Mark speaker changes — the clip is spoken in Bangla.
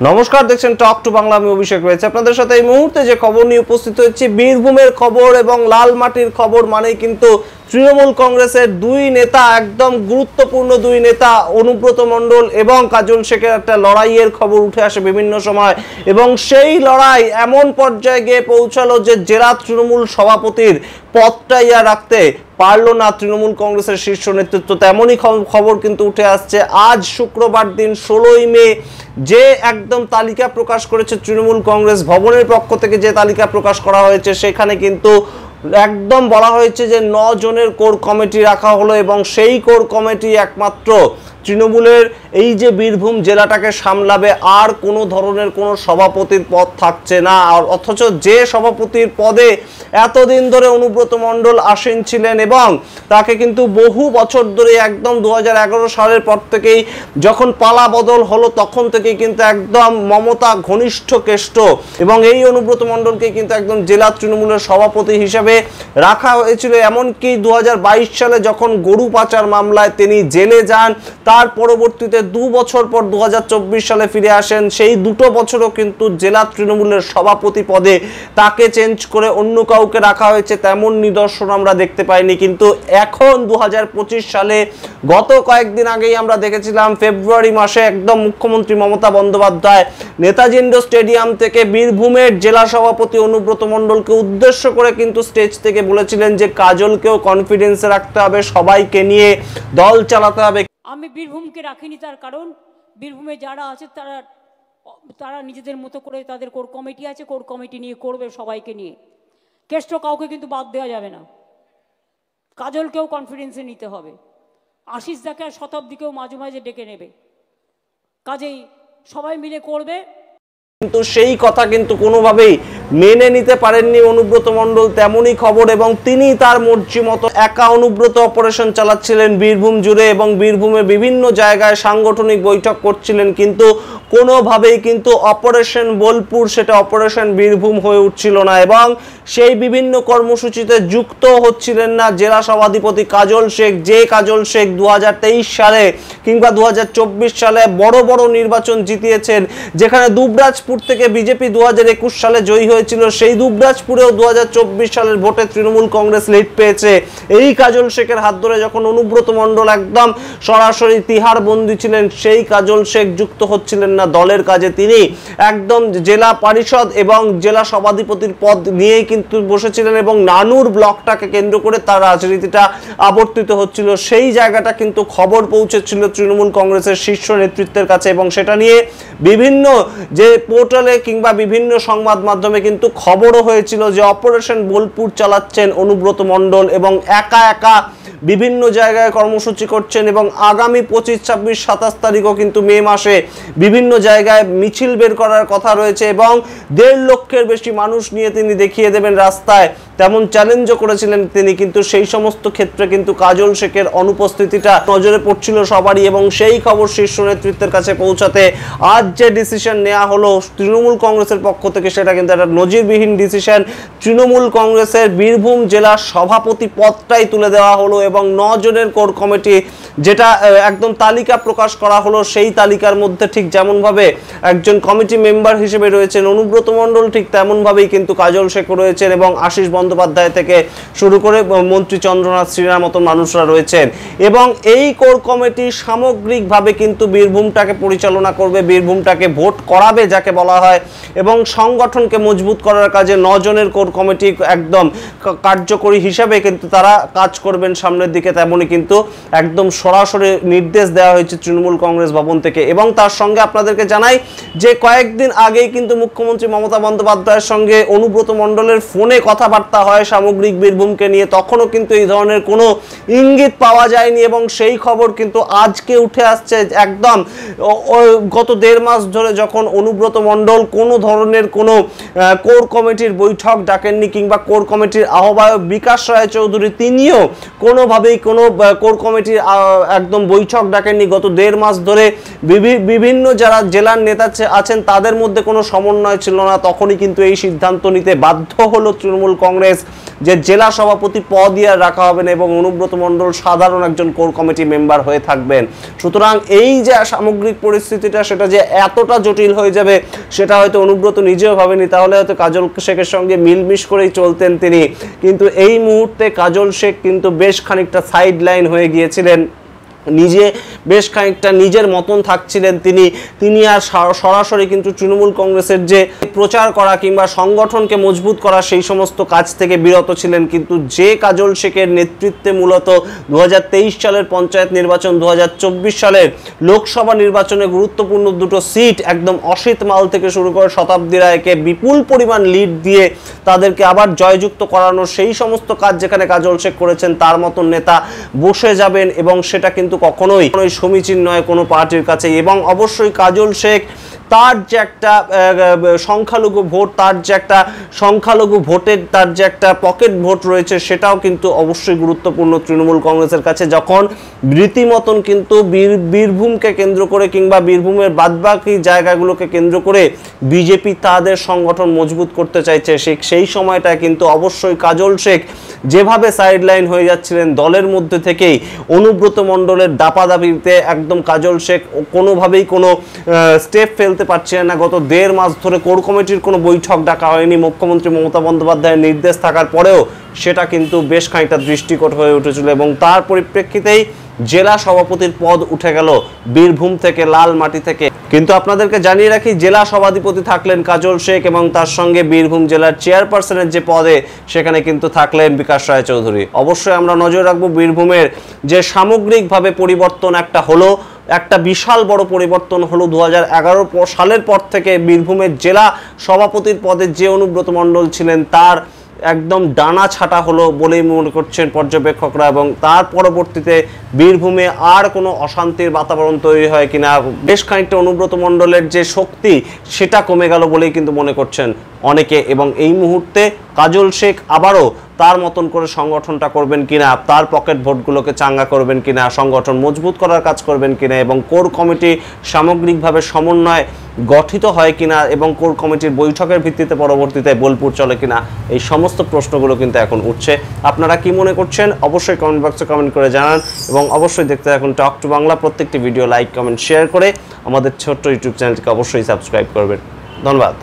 Speaker 1: নমস্কার, দেখছেন টক টু বাংলা। আমি অভিষেক রয়েছে আপনাদের সাথে। এই মুহূর্তে যে খবর নিয়ে উপস্থিত হয়েছে বীরভূমের খবর এবং লালমাটির খবর, মানেই কিন্তু তৃণমূল কংগ্রেসের দুই নেতা, একদম গুরুত্বপূর্ণ দুই নেতা অনুব্রত মণ্ডল এবং কাজল শেখের একটা লড়াইয়ের খবর উঠে আসে বিভিন্ন সময়, এবং সেই লড়াই এমন পর্যায়ে গিয়ে পৌঁছালো যে জেলা তৃণমূল সভাপতির পদটাই আর রাখতে পারল না তৃণমূল কংগ্রেসের শীর্ষ নেতৃত্ব। তেমনই খবর কিন্তু উঠে আসছে আজ শুক্রবার দিন 16ই মে, যে একদম তালিকা প্রকাশ করেছে তৃণমূল কংগ্রেস ভবনের পক্ষ থেকে, যে তালিকা প্রকাশ করা হয়েছে সেখানে কিন্তু একদম বলা হয়েছে যে 9 জনের কোর কমিটি রাখা হলো, এবং সেই কোর কমিটি একমাত্র তৃণমূলের এই যে বীরভূম জেলাটাকে সামলাবে। আর কোনো ধরনের কোনো সভাপতির পদ থাকছে না। আর অথচ যে সভাপতির পদে এতদিন ধরে অনুব্রত মণ্ডল আসীন ছিলেন, এবং তাকে কিন্তু বহু বছর ধরে একদম 2011 সালের পর থেকেই যখন পালা বদল হলো তখন থেকেই কিন্তু একদম মমতা ঘনিষ্ঠ কেষ্ট, এবং এই অনুব্রত মণ্ডলকে কিন্তু একদম জেলা তৃণমূলের সভাপতি হিসেবে রাখা হয়েছিল। এমনকি 2022 সালে যখন গরু পাচার মামলায় তিনি জেলে যান, তার পরবর্তীতে 2 বছর পর 2024 সালে ফিরে আসেন। সেই 2 বছরও কিন্তু জেলা তৃণমূলের সভাপতি পদে তাকে চেঞ্জ করে অন্য কাউকে রাখা হয়েছে, তেমন নিদর্শন আমরা দেখতে পাইনি। কিন্তু এখন 2025 সালে গত কয়েকদিন আগেই আমরা দেখেছিলাম ফেব্রুয়ারি মাসে একদম মুখ্যমন্ত্রী মমতা বন্দ্যোপাধ্যায় নেতাজি ইন্ডোর স্টেডিয়াম থেকে বীরভূমের জেলা সভাপতি অনুব্রত মণ্ডলকে উদ্দেশ্য করে কিন্তু স্টেজ থেকে বলেছিলেন যে কাজলকেও কনফিডেন্সে রাখতে হবে, সবাইকে নিয়ে দল চালাতে হবে।
Speaker 2: আমি বীরভূমকে রাখিনি, তার কারণ বীরভূমে যারা আছে তারা নিজেদের মতো করে তাদের কোর কমিটি আছে, কোর কমিটি নিয়ে করবে সবাইকে নিয়ে। কেষ্ট কাউকে কিন্তু বাদ দেওয়া যাবে না, কাজলকেও কনফিডেন্সে নিতে হবে, আশিস দাকে আর শতাব্দীকেও মাঝে মাঝে ডেকে নেবে, কাজেই সবাই মিলে করবে।
Speaker 1: কিন্তু সেই কথা কিন্তু কোনোভাবেই মেনে নিতে পারেননি অনুব্রত মণ্ডল, তেমনই খবর। এবং তিনি তার মর্জি মতো একা অনুব্রত অপারেশন চালাচ্ছিলেন বীরভূম জুড়ে, এবং বীরভূমে বিভিন্ন জায়গায় সাংগঠনিক বৈঠক করছিলেন, কিন্তু কোনোভাবেই কিন্তু অপারেশন বোলপুর সেটা অপারেশন বীরভূম হয়ে উঠছিল না, এবং সেই বিভিন্ন কর্মসূচিতে যুক্ত হচ্ছিলেন না জেলা সভাধিপতি কাজল শেখ। যে কাজল শেখ 2023 সালে কিংবা 2024 সালে বড় বড় নির্বাচন জিতিয়েছেন, যেখানে দুবরাজপুর থেকে বিজেপি 2021 সালে জয়ী হয়েছিল, সেই দুবরাজপুরেও 2024 সালের ভোটে তৃণমূল কংগ্রেস লিড পেয়েছে। এই কাজল শেখের হাত ধরে যখন অনুব্রত মণ্ডল একদম সরাসরি তিহার বন্দী ছিলেন, সেই কাজল শেখ যুক্ত হচ্ছিলেন না দলের কাজে। তিনি একদম জেলা পরিষদ এবং জেলা সভাধিপতির পদ নিয়েই কিন্তু বসেছিলেন, এবং নানুর ব্লকটাকে কেন্দ্র করে তার রাজনীতিটা আবর্তিত হচ্ছিল। সেই জায়গাটা কিন্তু খবর পৌঁছেছিল তৃণমূল কংগ্রেসের শীর্ষ নেতৃত্বের কাছে, এবং সেটা নিয়ে বিভিন্ন যে পোর্টালে কিংবা বিভিন্ন সংবাদ মাধ্যমে কিন্তু খবরও হয়েছিল যে অপারেশন বোলপুর চালাচ্ছেন অনুব্রত মণ্ডল, এবং একা একা বিভিন্ন জায়গায় কর্মসূচি করছেন, এবং আগামী 25, 26, 27 তারিখও কিন্তু মে মাসে বিভিন্ন জায়গায় মিছিল বের করার কথা রয়েছে, এবং 1.5 লক্ষের বেশি মানুষ নিয়ে তিনি দেখিয়ে দেবেন রাস্তায়, তেমন চ্যালেঞ্জও করেছিলেন তিনি। কিন্তু সেই সমস্ত ক্ষেত্রে কিন্তু কাজল শেখের অনুপস্থিতিটা নজরে পড়ছিল সবারই, এবং সেই খবর শীর্ষ নেতৃত্বের কাছে পৌঁছাতে আজ যে ডিসিশন নেওয়া হলো তৃণমূল কংগ্রেসের পক্ষ থেকে, সেটা কিন্তু একটা নজিরবিহীন ডিসিশন। তৃণমূল কংগ্রেসের বীরভূম জেলার সভাপতি পদটাই তুলে দেওয়া হলো, এবং 9 জনের কোর কমিটি যেটা একদম তালিকা প্রকাশ করা হলো, সেই তালিকার মধ্যে ঠিক যেমনভাবে একজন কমিটি মেম্বার হিসেবে রয়েছেন অনুব্রত মণ্ডল, ঠিক তেমনভাবেই কিন্তু কাজল শেখ রয়েছেন, এবং আশিস বন্দ্যোপাধ্যায় থেকে শুরু করে মন্ত্রী চন্দ্রনাথ শ্রীনার মতো মানুষরা রয়েছেন। এবং এই কোর কমিটি সামগ্রিকভাবে কিন্তু বীরভূমটাকে পরিচালনা করবে, বীরভূমটাকে ভোট করাবে যাকে বলা হয়, এবং সংগঠনকে মজবুত করার কাজে 9 জনের কোর কমিটি একদম কার্যকরী হিসাবে কিন্তু তারা কাজ করবেন সামনের দিকে। তেমনই কিন্তু একদম সরাসরি নির্দেশ দেওয়া হয়েছে তৃণমূল কংগ্রেস ভবন থেকে। এবং তার সঙ্গে আপনাদেরকে জানাই যে কয়েকদিন আগেই কিন্তু মুখ্যমন্ত্রী মমতা বন্দ্যোপাধ্যায়ের সঙ্গে অনুব্রত মণ্ডলের ফোনে কথাবার্তা হয় সামগ্রিক বীরভূমকে নিয়ে, তখনও কিন্তু এই ধরনের কোনো ইঙ্গিত পাওয়া যায়নি, এবং সেই খবর কিন্তু আজকে উঠে আসছে। একদম গত 1.5 মাস ধরে যখন অনুব্রত মণ্ডল কোনো ধরনের কোনো কোর কমিটির বৈঠক ডাকেননি, কিংবা কোর কমিটির আহ্বায়ক বিকাশ রায় চৌধুরী তিনিও কোনোভাবেই কোনো কোর কমিটির একদম বৈঠক ডাকেননি। গত 1.5 মাস ধরে বিভিন্ন যারা জেলার নেতা আছেন তাদের মধ্যে কোনো সমন্বয় ছিল না, তখনই কিন্তু এই সিদ্ধান্ত নিতে বাধ্য হলো তৃণমূল কংগ্রেস। কংগ্রেস যে জেলা সভাপতি পদই আর রাখা হবে না এবং অনুব্রত মণ্ডল সাধারণ একজন কোর কমিটি মেম্বার হয়ে থাকবেন। সুতরাং এই যে সামগ্রিক পরিস্থিতিটা সেটা যে এতটা জটিল হয়ে যাবে সেটা হয়তো অনুব্রত নিজেও ভাবেনি, তাহলে হয়তো কাজল শেখের সঙ্গে মিলমিশ করেই চলতেন তিনি। কিন্তু এই মুহূর্তে কাজল শেখ কিন্তু বেশ খানিকটা সাইড লাইন হয়ে গিয়েছিলেন, নিজে বেশ খানিকটা নিজের মতন থাকছিলেন তিনি আর সরাসরি কিন্তু তৃণমূল কংগ্রেসের যে প্রচার করা কিংবা সংগঠনকে মজবুত করা সেই সমস্ত কাজ থেকে বিরত ছিলেন। কিন্তু যে কাজল শেখের নেতৃত্বে মূলত 2023 সালের পঞ্চায়েত নির্বাচন, 2024 সালের লোকসভা নির্বাচনে গুরুত্বপূর্ণ দুটো সিট একদম অসিত মাল থেকে শুরু করে শতাব্দী রায়কে বিপুল পরিমাণ লিড দিয়ে তাদেরকে আবার জয়যুক্ত করানোর সেই সমস্ত কাজ যেখানে কাজল শেখ করেছেন, তার মতন নেতা বসে যাবেন এবং সেটা কিন্তু কখনোই সমীচীন নয় কোনো পার্টির কাছে। এবং অবশ্যই কাজল শেখ তার যে একটা সংখ্যালঘু ভোট, তার যে একটা সংখ্যালঘু ভোটের তার যে একটা পকেট ভোট রয়েছে সেটাও কিন্তু অবশ্যই গুরুত্বপূর্ণ তৃণমূল কংগ্রেসের কাছে, যখন রীতিমতন কিন্তু বীরভূমকে কেন্দ্র করে কিংবা বীরভূমের বাদবাকি জায়গাগুলোকে কেন্দ্র করে বিজেপি তাদের সংগঠন মজবুত করতে চাইছে। সেই সময়টা কিন্তু অবশ্যই কাজল শেখ যেভাবে সাইডলাইন হয়ে যাচ্ছিলেন দলের মধ্যে থেকেই, অনুব্রত মণ্ডলের দাপাদাপিতে একদম কাজল শেখ কোনোভাবেই কোনো স্টেপ ফেলতে পারছিলেন না। গত 1.5 মাস ধরে কোর কমিটির কোনো বৈঠক ডাকা হয়নি, মুখ্যমন্ত্রী মমতা বন্দ্যোপাধ্যায়ের নির্দেশ থাকার পরেও সেটা কিন্তু বেশ খানিকটা দৃষ্টিকট হয়ে উঠেছিল এবং তার পরিপ্রেক্ষিতেই জেলা সভাপতির পদ উঠে গেল বীরভূম থেকে, লাল মাটি থেকে। কিন্তু আপনাদেরকে জানিয়ে রাখি, জেলা সভাধিপতি থাকলেন কাজল শেখ এবং তার সঙ্গে বীরভূম জেলার চেয়ারপারসনের যে পদে সেখানে কিন্তু থাকলেন বিকাশ রায় চৌধুরী। অবশ্যই আমরা নজর রাখবো বীরভূমের যে সামগ্রিকভাবে পরিবর্তন একটা হলো, একটা বিশাল বড় পরিবর্তন হলো 2011 সালের পর থেকে বীরভূমের জেলা সভাপতির পদে যে অনুব্রত মণ্ডল ছিলেন তার একদম ডানা ছাটা হলো বলেই মনে করছেন পর্যবেক্ষকরা। এবং তার পরবর্তীতে বীরভূমে আর কোনো অশান্তির বাতাবরণ তৈরি হয় কিনা, বেশ খানিকটা অনুব্রত মণ্ডলের যে শক্তি সেটা কমে গেল বলেই কিন্তু মনে করছেন অনেকে। এবং এই মুহূর্তে কাজল শেখ আবারও তার মতন করে সংগঠনটা করবেন কিনা, তার পকেট ভোটগুলোকে চাঙ্গা করবেন কিনা, সংগঠন মজবুত করার কাজ করবেন কিনা এবং কোর কমিটি সামগ্রিকভাবে সমন্বয় গঠিত হয় কিনা এবং কোর কমিটির বৈঠকের ভিত্তিতে পরবর্তীতে বোলপুর চলে কিনা, এই সমস্ত প্রশ্নগুলো কিন্তু এখন উঠছে। আপনারা কি মনে করছেন অবশ্যই কমেন্ট বক্সে কমেন্ট করে জানান এবং অবশ্যই দেখতে থাকুন টক টু বাংলা। প্রত্যেকটি ভিডিও লাইক, কমেন্ট, শেয়ার করে আমাদের ছোট্ট ইউটিউব চ্যানেলটিকে অবশ্যই সাবস্ক্রাইব করবেন। ধন্যবাদ।